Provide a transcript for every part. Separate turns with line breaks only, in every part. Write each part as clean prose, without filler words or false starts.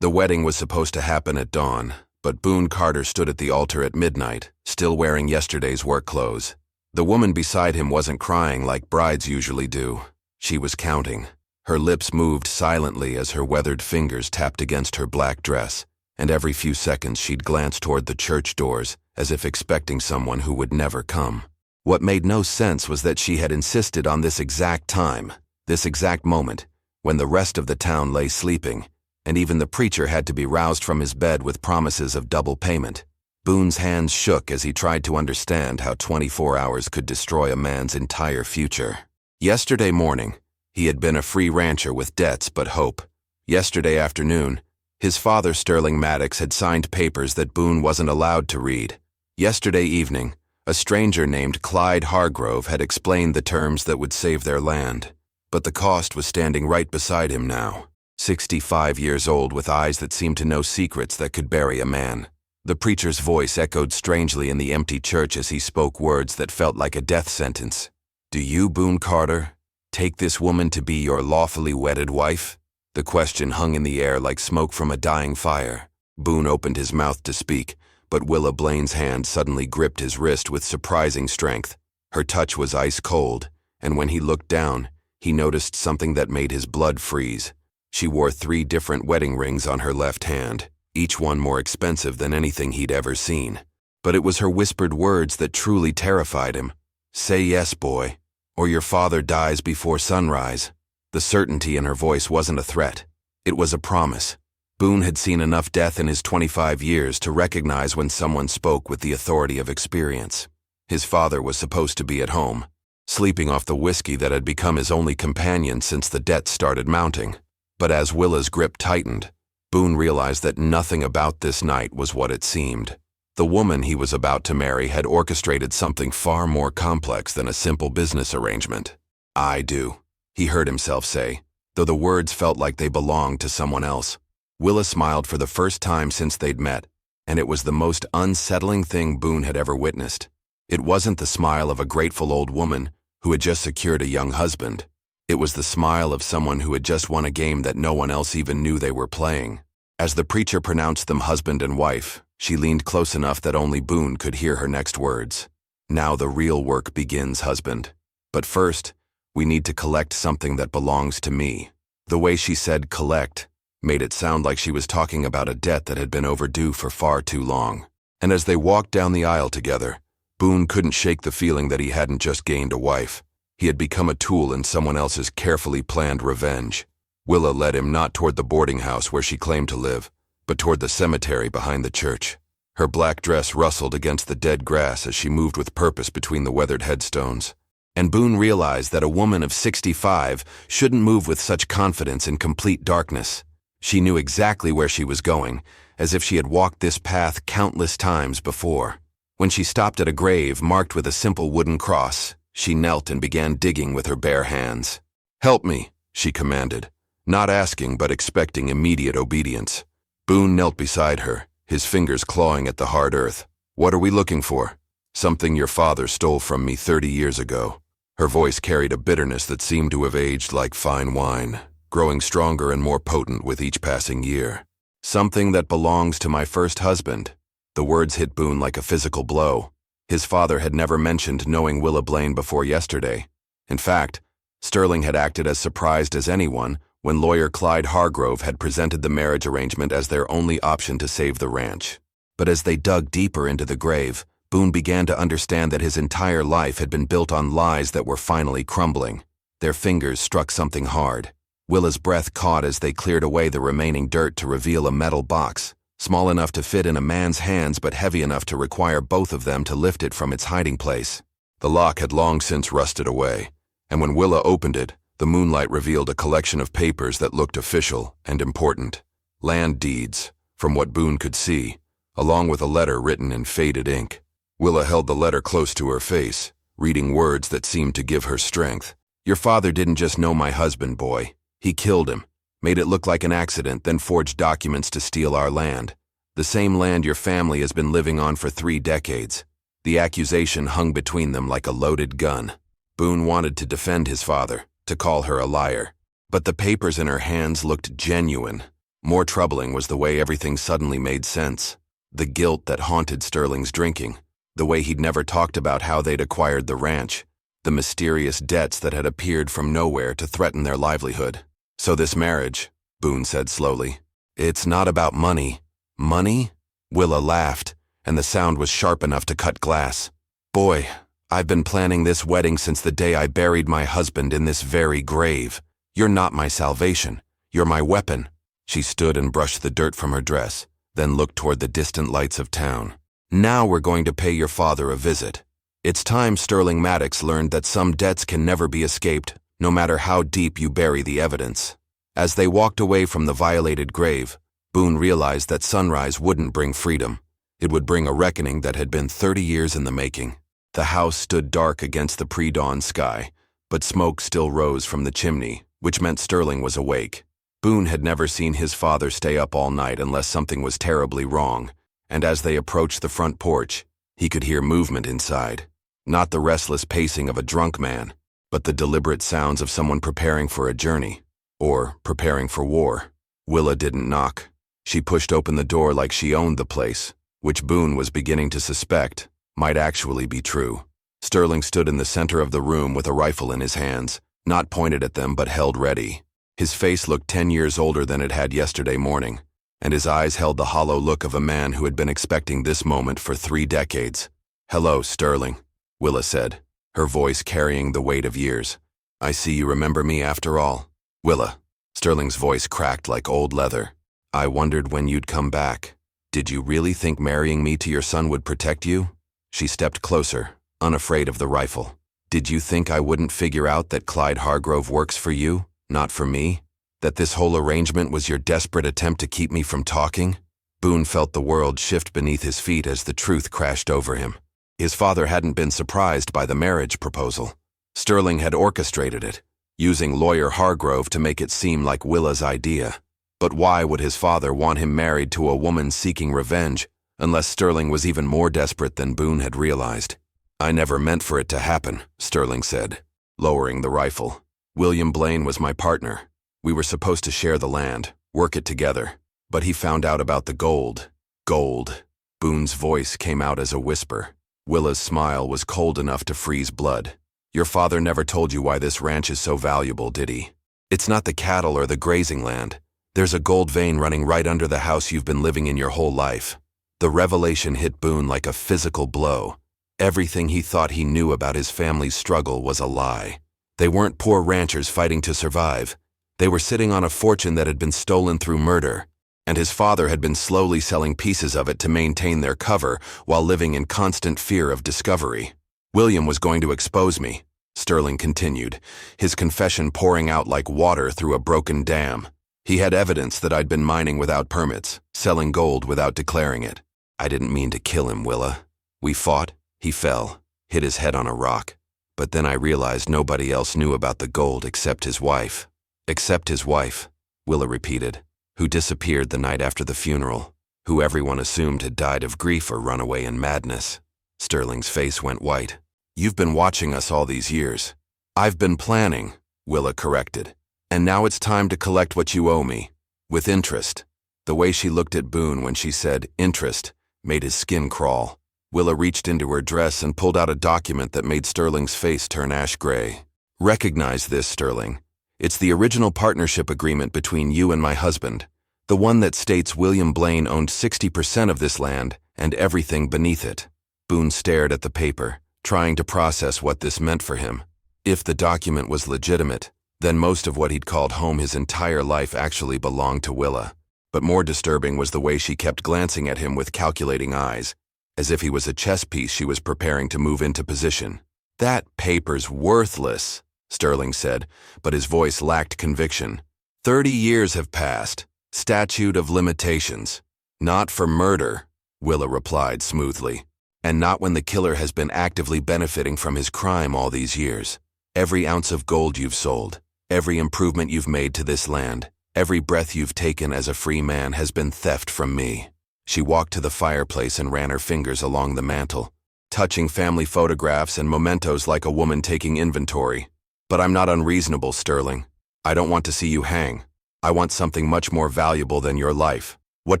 The wedding was supposed to happen at dawn, but Boone Carter stood at the altar at midnight, still wearing yesterday's work clothes. The woman beside him wasn't crying like brides usually do. She was counting. Her lips moved silently as her weathered fingers tapped against her black dress, and every few seconds she'd glance toward the church doors, as if expecting someone who would never come. What made no sense was that she had insisted on this exact time, this exact moment, when the rest of the town lay sleeping, and even the preacher had to be roused from his bed with promises of double payment. Boone's hands shook as he tried to understand how 24 hours could destroy a man's entire future. Yesterday morning, he had been a free rancher with debts but hope. Yesterday afternoon, his father, Sterling Maddox, had signed papers that Boone wasn't allowed to read. Yesterday evening, a stranger named Clyde Hargrove had explained the terms that would save their land. But the cost was standing right beside him now, 65 years old with eyes that seemed to know secrets that could bury a man. The preacher's voice echoed strangely in the empty church as he spoke words that felt like a death sentence. "Do you, Boone Carter, take this woman to be your lawfully wedded wife?" The question hung in the air like smoke from a dying fire. Boone opened his mouth to speak, but Willa Blaine's hand suddenly gripped his wrist with surprising strength. Her touch was ice cold, and when he looked down, he noticed something that made his blood freeze. She wore 3 different wedding rings on her left hand, each one more expensive than anything he'd ever seen. But it was her whispered words that truly terrified him. "Say yes, boy, or your father dies before sunrise." The certainty in her voice wasn't a threat. It was a promise. Boone had seen enough death in his 25 years to recognize when someone spoke with the authority of experience. His father was supposed to be at home, sleeping off the whiskey that had become his only companion since the debt started mounting. But as Willa's grip tightened, Boone realized that nothing about this night was what it seemed. The woman he was about to marry had orchestrated something far more complex than a simple business arrangement. "I do," he heard himself say, though the words felt like they belonged to someone else. Willa smiled for the first time since they'd met, and it was the most unsettling thing Boone had ever witnessed. It wasn't the smile of a grateful old woman who had just secured a young husband. It was the smile of someone who had just won a game that no one else even knew they were playing. As the preacher pronounced them husband and wife, she leaned close enough that only Boone could hear her next words. "Now the real work begins, husband. But first, we need to collect something that belongs to me." The way she said "collect" made it sound like she was talking about a debt that had been overdue for far too long. And as they walked down the aisle together, Boone couldn't shake the feeling that he hadn't just gained a wife. He had become a tool in someone else's carefully planned revenge. Willa led him not toward the boarding house where she claimed to live, but toward the cemetery behind the church. Her black dress rustled against the dead grass as she moved with purpose between the weathered headstones. And Boone realized that a woman of 65 shouldn't move with such confidence in complete darkness. She knew exactly where she was going, as if she had walked this path countless times before. When she stopped at a grave marked with a simple wooden cross, she knelt and began digging with her bare hands. "Help me," she commanded, not asking but expecting immediate obedience. Boone knelt beside her, his fingers clawing at the hard earth. "What are we looking for?" "Something your father stole from me 30 years ago." Her voice carried a bitterness that seemed to have aged like fine wine, growing stronger and more potent with each passing year. "Something that belongs to my first husband." The words hit Boone like a physical blow. His father had never mentioned knowing Willa Blaine before yesterday. In fact, Sterling had acted as surprised as anyone when lawyer Clyde Hargrove had presented the marriage arrangement as their only option to save the ranch. But as they dug deeper into the grave, Boone began to understand that his entire life had been built on lies that were finally crumbling. Their fingers struck something hard. Willa's breath caught as they cleared away the remaining dirt to reveal a metal box, small enough to fit in a man's hands but heavy enough to require both of them to lift it from its hiding place. The lock had long since rusted away, and when Willa opened it, the moonlight revealed a collection of papers that looked official and important. Land deeds, from what Boone could see, along with a letter written in faded ink. Willa held the letter close to her face, reading words that seemed to give her strength. "Your father didn't just know my husband, boy. He killed him, made it look like an accident, then forged documents to steal our land. The same land your family has been living on for 3 decades. The accusation hung between them like a loaded gun." Boone wanted to defend his father, to call her a liar. But the papers in her hands looked genuine. More troubling was the way everything suddenly made sense. The guilt that haunted Sterling's drinking, the way he'd never talked about how they'd acquired the ranch, the mysterious debts that had appeared from nowhere to threaten their livelihood. So this marriage, Boone said slowly, it's not about money. Money? Willa laughed, and the sound was sharp enough to cut glass. Boy, I've been planning this wedding since the day I buried my husband in this very grave. You're not my salvation. You're my weapon. She stood and brushed the dirt from her dress, then looked toward the distant lights of town. Now we're going to pay your father a visit. It's time Sterling Maddox learned that some debts can never be escaped, no matter how deep you bury the evidence. As they walked away from the violated grave, Boone realized that sunrise wouldn't bring freedom. It would bring a reckoning that had been 30 years in the making. The house stood dark against the pre-dawn sky, but smoke still rose from the chimney, which meant Sterling was awake. Boone had never seen his father stay up all night unless something was terribly wrong, and as they approached the front porch, he could hear movement inside. Not the restless pacing of a drunk man, but the deliberate sounds of someone preparing for a journey, or preparing for war. Willa didn't knock. She pushed open the door like she owned the place, which Boone was beginning to suspect might actually be true. Sterling stood in the center of the room with a rifle in his hands, not pointed at them but held ready. His face looked 10 years older than it had yesterday morning, and his eyes held the hollow look of a man who had been expecting this moment for 3 decades. "Hello, Sterling," Willa said, her voice carrying the weight of years. "I see you remember me after all." "Willa." Sterling's voice cracked like old leather. "I wondered when you'd come back. Did you really think marrying me to your son would protect you?" She stepped closer, unafraid of the rifle. "Did you think I wouldn't figure out that Clyde Hargrove works for you, not for me? That this whole arrangement was your desperate attempt to keep me from talking?" Boone felt the world shift beneath his feet as the truth crashed over him. His father hadn't been surprised by the marriage proposal. Sterling had orchestrated it, using lawyer Hargrove to make it seem like Willa's idea. But why would his father want him married to a woman seeking revenge, unless Sterling was even more desperate than Boone had realized? "I never meant for it to happen," Sterling said, lowering the rifle. "William Blaine was my partner. We were supposed to share the land, work it together. But he found out about the gold." "Gold." Boone's voice came out as a whisper. Willa's smile was cold enough to freeze blood. "Your father never told you why this ranch is so valuable, did he? It's not the cattle or the grazing land. There's a gold vein running right under the house you've been living in your whole life." The revelation hit Boone like a physical blow. Everything he thought he knew about his family's struggle was a lie. They weren't poor ranchers fighting to survive. They were sitting on a fortune that had been stolen through murder, and his father had been slowly selling pieces of it to maintain their cover while living in constant fear of discovery. "William was going to expose me," Sterling continued, his confession pouring out like water through a broken dam. "He had evidence that I'd been mining without permits, selling gold without declaring it. I didn't mean to kill him, Willa. We fought, he fell, hit his head on a rock. But then I realized nobody else knew about the gold except his wife." "Except his wife," Willa repeated, "who disappeared the night after the funeral, who everyone assumed had died of grief or run away in madness." Sterling's face went white. "You've been watching us all these years." "I've been planning," Willa corrected. "And now it's time to collect what you owe me. With interest." The way she looked at Boone when she said interest made his skin crawl. Willa reached into her dress and pulled out a document that made Sterling's face turn ash gray. "Recognize this, Sterling. It's the original partnership agreement between you and my husband, the one that states William Blaine owned 60% of this land and everything beneath it." Boone stared at the paper, trying to process what this meant for him. If the document was legitimate, then most of what he'd called home his entire life actually belonged to Willa. But more disturbing was the way she kept glancing at him with calculating eyes, as if he was a chess piece she was preparing to move into position. "That paper's worthless," Sterling said, but his voice lacked conviction. 30 years have passed. Statute of limitations. Not for murder," Willa replied smoothly. "And not when the killer has been actively benefiting from his crime all these years. Every ounce of gold you've sold, every improvement you've made to this land, every breath you've taken as a free man has been theft from me." She walked to the fireplace and ran her fingers along the mantel, touching family photographs and mementos like a woman taking inventory. "But I'm not unreasonable, Sterling. I don't want to see you hang. I want something much more valuable than your life. What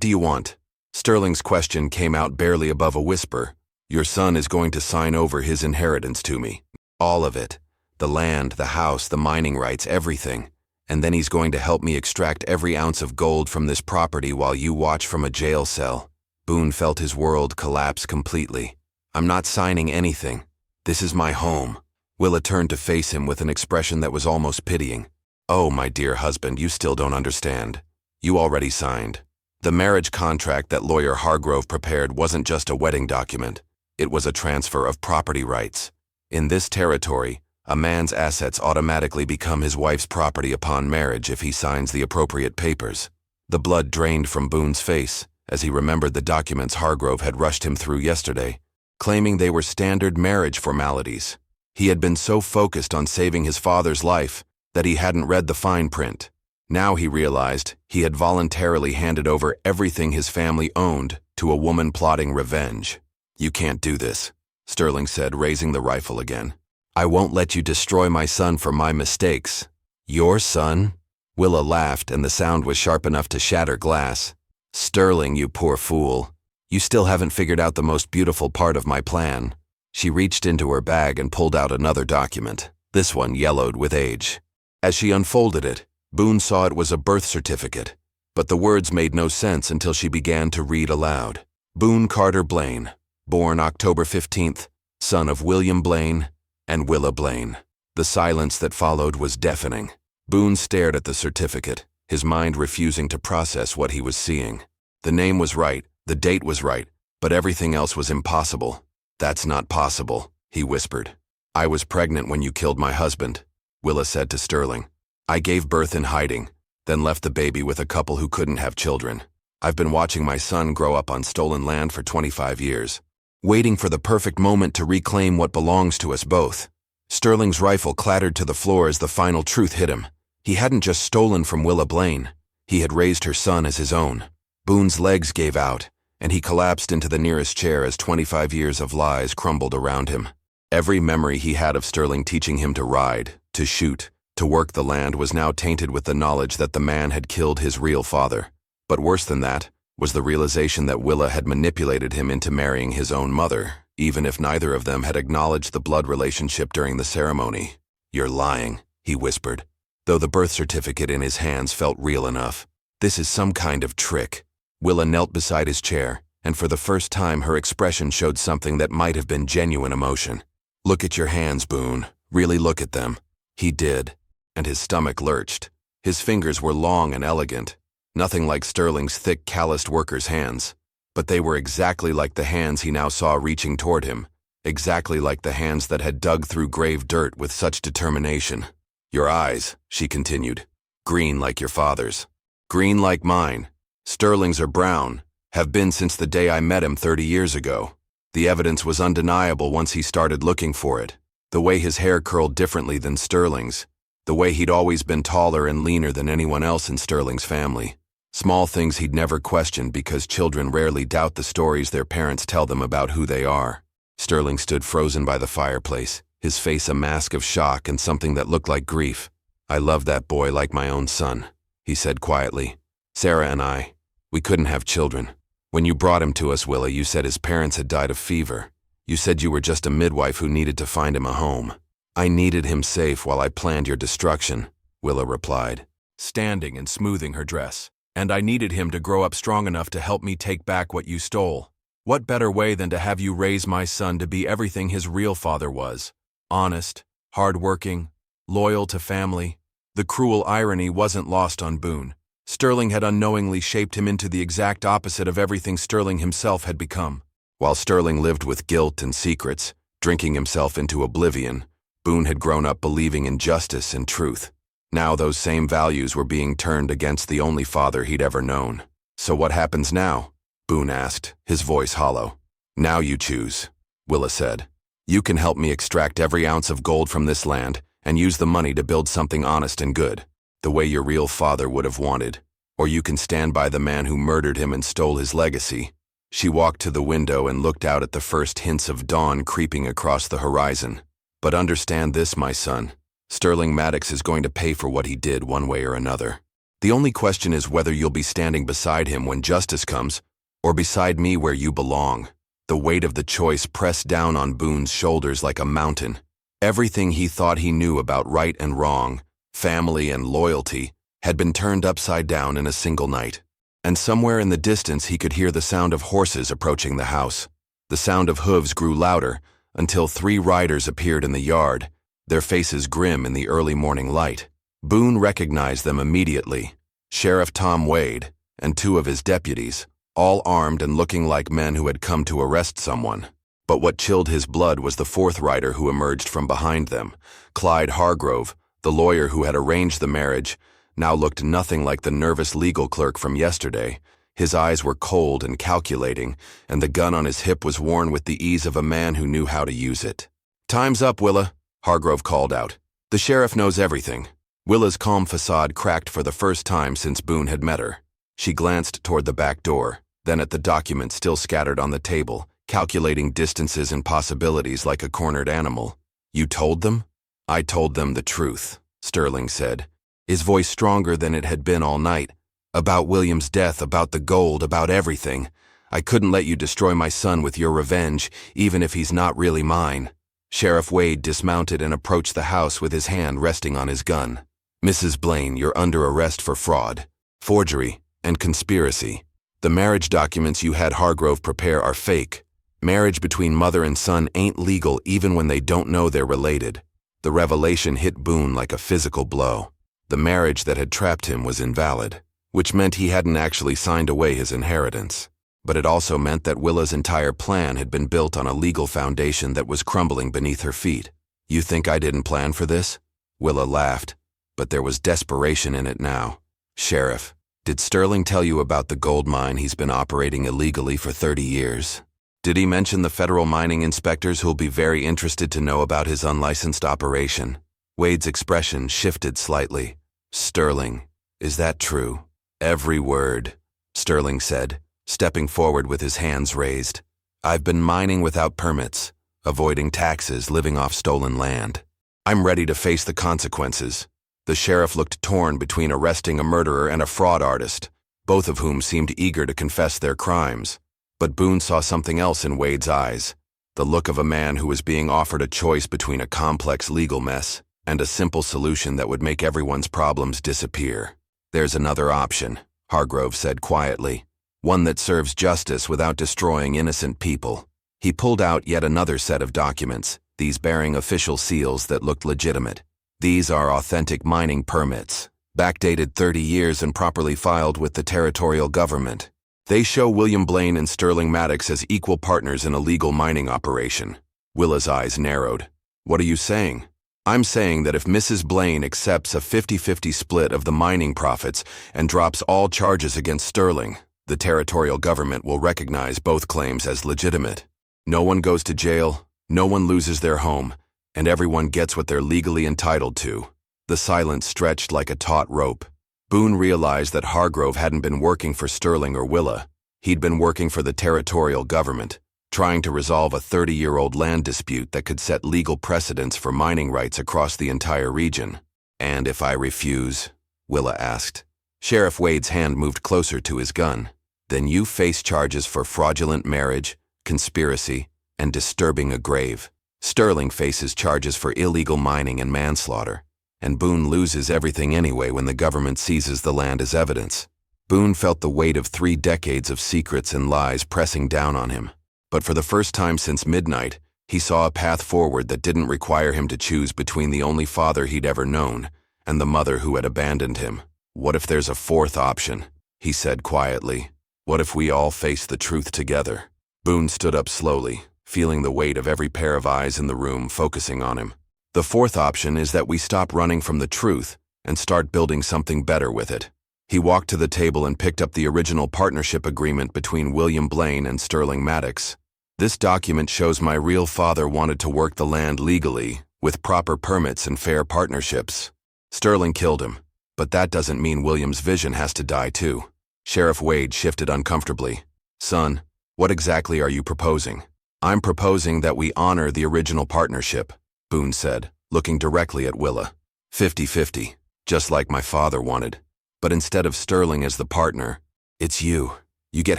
do you want? Sterling's question came out barely above a whisper. Your son is going to sign over his inheritance to me. All of it. The land, the house, the mining rights, everything. And then he's going to help me extract every ounce of gold from this property while you watch from a jail cell. Boone felt his world collapse completely. I'm not signing anything. This is my home. Willa turned to face him with an expression that was almost pitying. Oh, my dear husband, you still don't understand. You already signed. The marriage contract that lawyer Hargrove prepared wasn't just a wedding document. It was a transfer of property rights. In this territory, a man's assets automatically become his wife's property upon marriage if he signs the appropriate papers. The blood drained from Boone's face as he remembered the documents Hargrove had rushed him through yesterday, claiming they were standard marriage formalities. He had been so focused on saving his father's life that he hadn't read the fine print. Now he realized he had voluntarily handed over everything his family owned to a woman plotting revenge. You can't do this, Sterling said, raising the rifle again. I won't let you destroy my son for my mistakes. Your son? Willa laughed, and the sound was sharp enough to shatter glass. Sterling, you poor fool. You still haven't figured out the most beautiful part of my plan. She reached into her bag and pulled out another document, this one yellowed with age. As she unfolded it, Boone saw it was a birth certificate, but the words made no sense until she began to read aloud. Boone Carter Blaine, born October 15th, son of William Blaine and Willa Blaine. The silence that followed was deafening. Boone stared at the certificate, his mind refusing to process what he was seeing. The name was right, the date was right, but everything else was impossible. That's not possible, he whispered. I was pregnant when you killed my husband, Willa said to Sterling. I gave birth in hiding, then left the baby with a couple who couldn't have children. I've been watching my son grow up on stolen land for 25 years, waiting for the perfect moment to reclaim what belongs to us both. Sterling's rifle clattered to the floor as the final truth hit him. He hadn't just stolen from Willa Blaine. He had raised her son as his own. Boone's legs gave out, and he collapsed into the nearest chair as 25 years of lies crumbled around him. Every memory he had of Sterling teaching him to ride, to shoot, to work the land was now tainted with the knowledge that the man had killed his real father. But worse than that was the realization that Willa had manipulated him into marrying his own mother, even if neither of them had acknowledged the blood relationship during the ceremony. You're lying, he whispered, though the birth certificate in his hands felt real enough. This is some kind of trick. Willa knelt beside his chair, and for the first time her expression showed something that might have been genuine emotion. Look at your hands, Boone. Really look at them. He did, and his stomach lurched. His fingers were long and elegant, nothing like Sterling's thick, calloused worker's hands. But they were exactly like the hands he now saw reaching toward him, exactly like the hands that had dug through grave dirt with such determination. Your eyes, she continued, green like your father's. Green like mine. Sterling's are brown, have been since the day I met him 30 years ago. The evidence was undeniable once he started looking for it. The way his hair curled differently than Sterling's. The way he'd always been taller and leaner than anyone else in Sterling's family. Small things he'd never questioned because children rarely doubt the stories their parents tell them about who they are. Sterling stood frozen by the fireplace, his face a mask of shock and something that looked like grief. I love that boy like my own son, he said quietly. Sarah and I, we couldn't have children. When you brought him to us, Willa, you said his parents had died of fever. You said you were just a midwife who needed to find him a home. I needed him safe while I planned your destruction, Willa replied, standing and smoothing her dress. And I needed him to grow up strong enough to help me take back what you stole. What better way than to have you raise my son to be everything his real father was? Honest, hard-working, loyal to family. The cruel irony wasn't lost on Boone. Sterling had unknowingly shaped him into the exact opposite of everything Sterling himself had become. While Sterling lived with guilt and secrets, drinking himself into oblivion, Boone had grown up believing in justice and truth. Now those same values were being turned against the only father he'd ever known. So what happens now? Boone asked, his voice hollow. Now you choose, Willa said. You can help me extract every ounce of gold from this land and use the money to build something honest and good, the way your real father would have wanted. Or you can stand by the man who murdered him and stole his legacy. She walked to the window and looked out at the first hints of dawn creeping across the horizon. But understand this, my son. Sterling Maddox is going to pay for what he did one way or another. The only question is whether you'll be standing beside him when justice comes, or beside me where you belong." The weight of the choice pressed down on Boone's shoulders like a mountain. Everything he thought he knew about right and wrong, family and loyalty, had been turned upside down in a single night. And somewhere in the distance he could hear the sound of horses approaching the house. The sound of hooves grew louder until 3 riders appeared in the yard, their faces grim in the early morning light. Boone recognized them immediately: Sheriff Tom Wade and 2 of his deputies, all armed and looking like men who had come to arrest someone. But what chilled his blood was the 4th rider who emerged from behind them. Clyde Hargrove, the lawyer who had arranged the marriage, now looked nothing like the nervous legal clerk from yesterday. His eyes were cold and calculating, and the gun on his hip was worn with the ease of a man who knew how to use it. "Time's up, Willa," Hargrove called out. "The sheriff knows everything." Willa's calm facade cracked for the first time since Boone had met her. She glanced toward the back door, then at the documents still scattered on the table, calculating distances and possibilities like a cornered animal. "You told them?" "I told them the truth," Sterling said, his voice stronger than it had been all night. "About William's death, about the gold, about everything. I couldn't let you destroy my son with your revenge, even if he's not really mine." Sheriff Wade dismounted and approached the house with his hand resting on his gun. "Mrs. Blaine, you're under arrest for fraud, forgery, and conspiracy. The marriage documents you had Hargrove prepare are fake. Marriage between mother and son ain't legal even when they don't know they're related." The revelation hit Boone like a physical blow. The marriage that had trapped him was invalid, which meant he hadn't actually signed away his inheritance. But it also meant that Willa's entire plan had been built on a legal foundation that was crumbling beneath her feet. "You think I didn't plan for this?" Willa laughed, but there was desperation in it now. "Sheriff, did Sterling tell you about the gold mine he's been operating illegally for 30 years? Did he mention the federal mining inspectors who'll be very interested to know about his unlicensed operation?" Wade's expression shifted slightly. "Sterling, is that true?" "Every word," Sterling said, stepping forward with his hands raised. "I've been mining without permits, avoiding taxes, living off stolen land. I'm ready to face the consequences." The sheriff looked torn between arresting a murderer and a fraud artist, both of whom seemed eager to confess their crimes. But Boone saw something else in Wade's eyes, the look of a man who was being offered a choice between a complex legal mess and a simple solution that would make everyone's problems disappear. "There's another option," Hargrove said quietly, "one that serves justice without destroying innocent people." He pulled out yet another set of documents, these bearing official seals that looked legitimate. "These are authentic mining permits, backdated 30 years and properly filed with the territorial government. They show William Blaine and Sterling Maddox as equal partners in a legal mining operation." Willa's eyes narrowed. "What are you saying?" "I'm saying that if Mrs. Blaine accepts a 50-50 split of the mining profits and drops all charges against Sterling, the territorial government will recognize both claims as legitimate. No one goes to jail, no one loses their home, and everyone gets what they're legally entitled to." The silence stretched like a taut rope. Boone realized that Hargrove hadn't been working for Sterling or Willa. He'd been working for the territorial government, trying to resolve a 30-year-old land dispute that could set legal precedents for mining rights across the entire region. "And if I refuse?" Willa asked. Sheriff Wade's hand moved closer to his gun. "Then you face charges for fraudulent marriage, conspiracy, and disturbing a grave. Sterling faces charges for illegal mining and manslaughter. And Boone loses everything anyway when the government seizes the land as evidence." Boone felt the weight of 3 decades of secrets and lies pressing down on him. But for the first time since midnight, he saw a path forward that didn't require him to choose between the only father he'd ever known and the mother who had abandoned him. "What if there's a 4th option?" he said quietly. "What if we all face the truth together?" Boone stood up slowly, feeling the weight of every pair of eyes in the room focusing on him. "The 4th option is that we stop running from the truth and start building something better with it." He walked to the table and picked up the original partnership agreement between William Blaine and Sterling Maddox. "This document shows my real father wanted to work the land legally, with proper permits and fair partnerships. Sterling killed him, but that doesn't mean William's vision has to die too." Sheriff Wade shifted uncomfortably. "Son, what exactly are you proposing?" "I'm proposing that we honor the original partnership," Boone said, looking directly at Willa. 50-50, just like my father wanted. But instead of Sterling as the partner, it's you. You get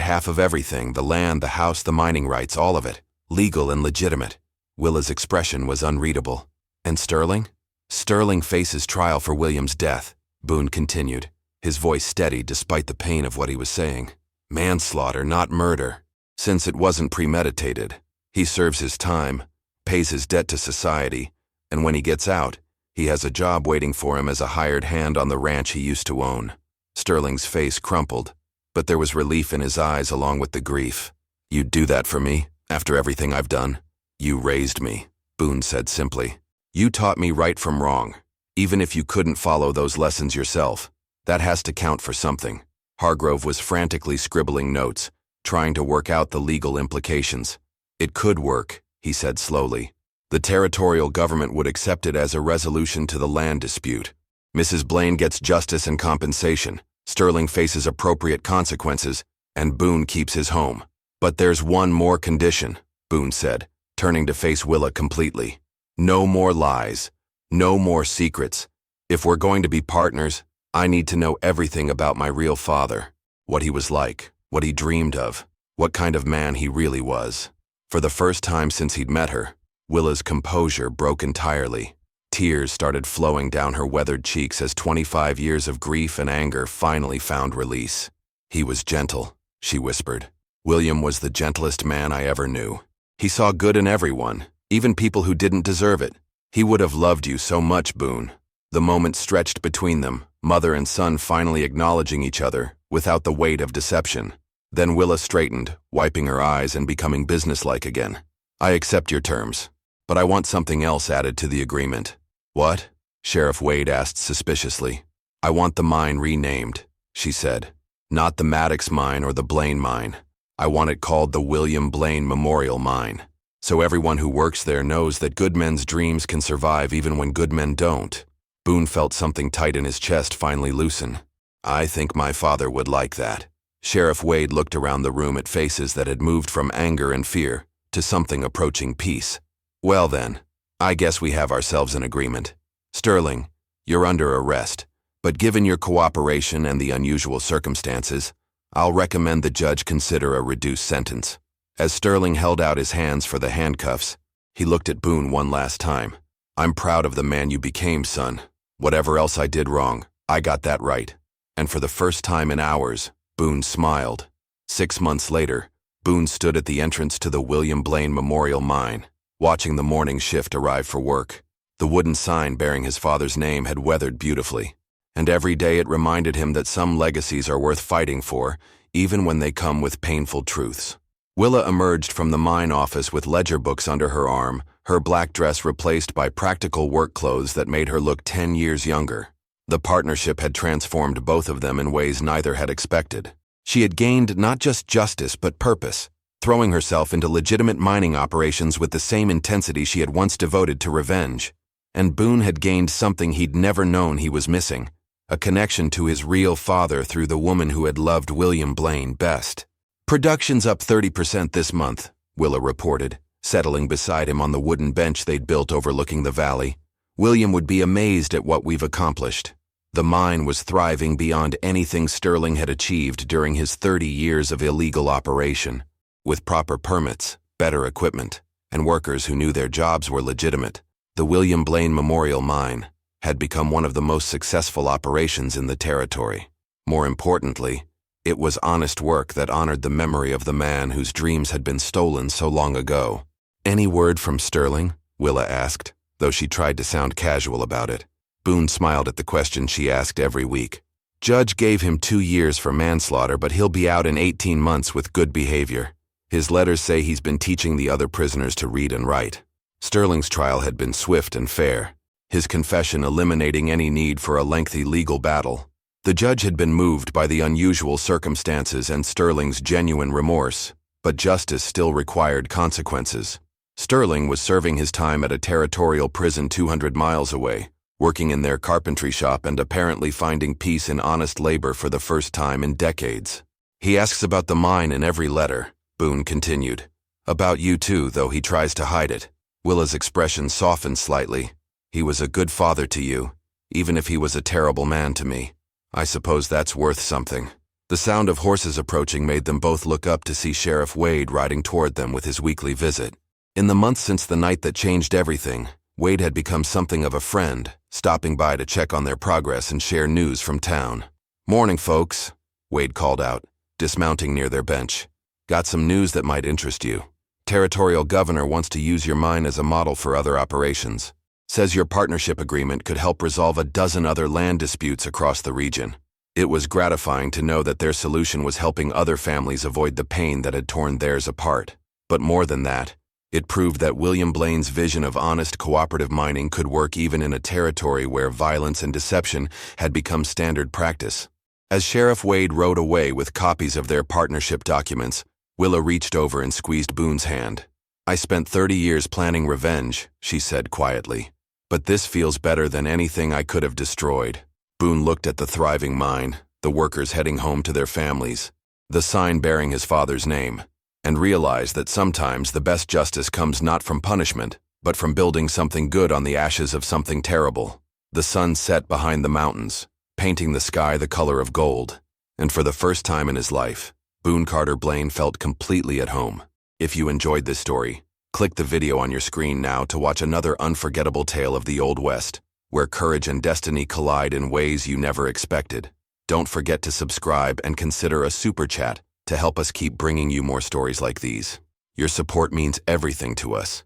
half of everything, the land, the house, the mining rights, all of it. Legal and legitimate. Willa's expression was unreadable. And Sterling? Sterling faces trial for William's death, Boone continued, his voice steady despite the pain of what he was saying. Manslaughter, not murder. Since it wasn't premeditated, he serves his time, pays his debt to society, and when he gets out, he has a job waiting for him as a hired hand on the ranch he used to own. Sterling's face crumpled, but there was relief in his eyes along with the grief. You'd do that for me, after everything I've done? You raised me, Boone said simply. You taught me right from wrong. Even if you couldn't follow those lessons yourself, that has to count for something. Hargrove was frantically scribbling notes, trying to work out the legal implications. It could work, he said slowly. The territorial government would accept it as a resolution to the land dispute. Mrs. Blaine gets justice and compensation, Sterling faces appropriate consequences, and Boone keeps his home. But there's one more condition, Boone said, turning to face Willa completely. No more lies. No more secrets. If we're going to be partners, I need to know everything about my real father. What he was like, what he dreamed of, what kind of man he really was. For the first time since he'd met her, Willa's composure broke entirely. Tears started flowing down her weathered cheeks as 25 years of grief and anger finally found release. He was gentle, she whispered. William was the gentlest man I ever knew. He saw good in everyone, even people who didn't deserve it. He would have loved you so much, Boone. The moment stretched between them, mother and son finally acknowledging each other, without the weight of deception. Then Willa straightened, wiping her eyes and becoming businesslike again. I accept your terms, but I want something else added to the agreement. What? Sheriff Wade asked suspiciously. I want the mine renamed, she said. Not the Maddox Mine or the Blaine Mine. I want it called the William Blaine Memorial Mine. So everyone who works there knows that good men's dreams can survive even when good men don't. Boone felt something tight in his chest finally loosen. I think my father would like that. Sheriff Wade looked around the room at faces that had moved from anger and fear to something approaching peace. Well then, I guess we have ourselves an agreement. Sterling, you're under arrest, but given your cooperation and the unusual circumstances, I'll recommend the judge consider a reduced sentence. As Sterling held out his hands for the handcuffs, he looked at Boone one last time. I'm proud of the man you became, son. Whatever else I did wrong, I got that right. And for the first time in hours, Boone smiled. 6 months later, Boone stood at the entrance to the William Blaine Memorial Mine, watching the morning shift arrive for work. The wooden sign bearing his father's name had weathered beautifully, and every day it reminded him that some legacies are worth fighting for, even when they come with painful truths. Willa emerged from the mine office with ledger books under her arm, her black dress replaced by practical work clothes that made her look 10 years younger. The partnership had transformed both of them in ways neither had expected. She had gained not just justice but purpose, throwing herself into legitimate mining operations with the same intensity she had once devoted to revenge. And Boone had gained something he'd never known he was missing, a connection to his real father through the woman who had loved William Blaine best. Production's up 30% this month, Willa reported, settling beside him on the wooden bench they'd built overlooking the valley. William would be amazed at what we've accomplished. The mine was thriving beyond anything Sterling had achieved during his 30 years of illegal operation. With proper permits, better equipment, and workers who knew their jobs were legitimate, the William Blaine Memorial Mine had become one of the most successful operations in the territory. More importantly, it was honest work that honored the memory of the man whose dreams had been stolen so long ago. Any word from Sterling? Willa asked, though she tried to sound casual about it. Boone smiled at the question she asked every week. Judge gave him 2 years for manslaughter, but he'll be out in 18 months with good behavior. His letters say he's been teaching the other prisoners to read and write. Sterling's trial had been swift and fair, his confession eliminating any need for a lengthy legal battle. The judge had been moved by the unusual circumstances and Sterling's genuine remorse, but justice still required consequences. Sterling was serving his time at a territorial prison 200 miles away, working in their carpentry shop and apparently finding peace in honest labor for the first time in decades. He asks about the mine in every letter, Boone continued. About you too, though he tries to hide it. Willa's expression softened slightly. He was a good father to you, even if he was a terrible man to me. I suppose that's worth something. The sound of horses approaching made them both look up to see Sheriff Wade riding toward them with his weekly visit. In the months since the night that changed everything, Wade had become something of a friend, stopping by to check on their progress and share news from town. "Morning, folks," Wade called out, dismounting near their bench. "Got some news that might interest you. Territorial governor wants to use your mine as a model for other operations. Says your partnership agreement could help resolve a dozen other land disputes across the region." It was gratifying to know that their solution was helping other families avoid the pain that had torn theirs apart. But more than that, it proved that William Blaine's vision of honest cooperative mining could work even in a territory where violence and deception had become standard practice. As Sheriff Wade rode away with copies of their partnership documents, Willa reached over and squeezed Boone's hand. "I spent 30 years planning revenge," she said quietly. "But this feels better than anything I could have destroyed." Boone looked at the thriving mine, the workers heading home to their families, the sign bearing his father's name, and realized that sometimes the best justice comes not from punishment, but from building something good on the ashes of something terrible. The sun set behind the mountains, painting the sky the color of gold, and for the first time in his life, Boone Carter Blaine felt completely at home. If you enjoyed this story, click the video on your screen now to watch another unforgettable tale of the Old West, where courage and destiny collide in ways you never expected. Don't forget to subscribe and consider a super chat to help us keep bringing you more stories like these. Your support means everything to us.